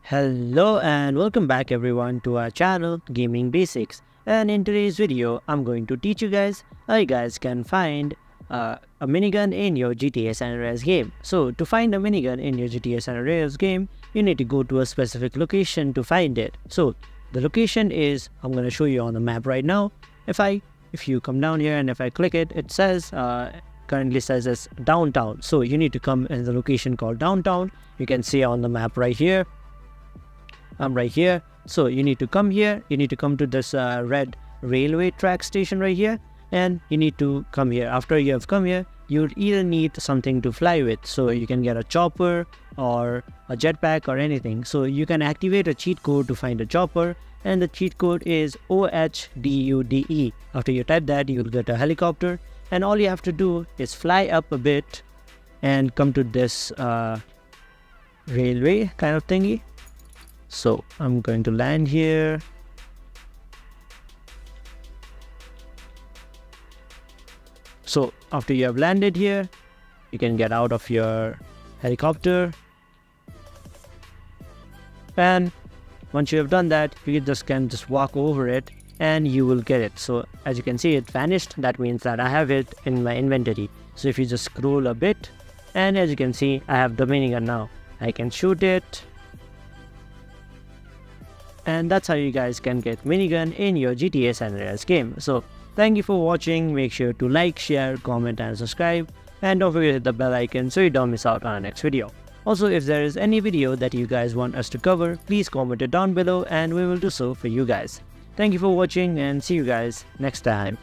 Hello and welcome back everyone to our channel Gaming Basics, and in today's video I'm going to teach you guys how you guys can find a minigun in your GTA San Andreas game. So to find a minigun in your GTA San Andreas game, you need to go to a specific location to find it. So the location is, I'm going to show you on the map right now. If you come down here and if I click it, it says currently says as downtown. So you need to come in the location called downtown. You can see on the map right here. I'm right here. So you need to come here. You need to come to this red railway track station right here, and you need to come here. After you have come here, you would either need something to fly with, so you can get a chopper or a jetpack or anything. So you can activate a cheat code to find a chopper, and the cheat code is OHDUDE. After you type that, you will get a helicopter, and all you have to do is fly up a bit and come to this railway kind of thingy. So I'm going to land here. So after you have landed here, you can get out of your helicopter, and once you have done that, you can just walk over it and you will get it. So as you can see, it vanished. That means that I have it in my inventory. So if you just scroll a bit, and as you can see, I have the minigun now. I can shoot it. And that's how you guys can get minigun in your GTA San Andreas game. So thank you for watching. Make sure to like, share, comment and subscribe. And don't forget to hit the bell icon so you don't miss out on our next video. Also, if there is any video that you guys want us to cover, please comment it down below and we will do so for you guys. Thank you for watching and see you guys next time.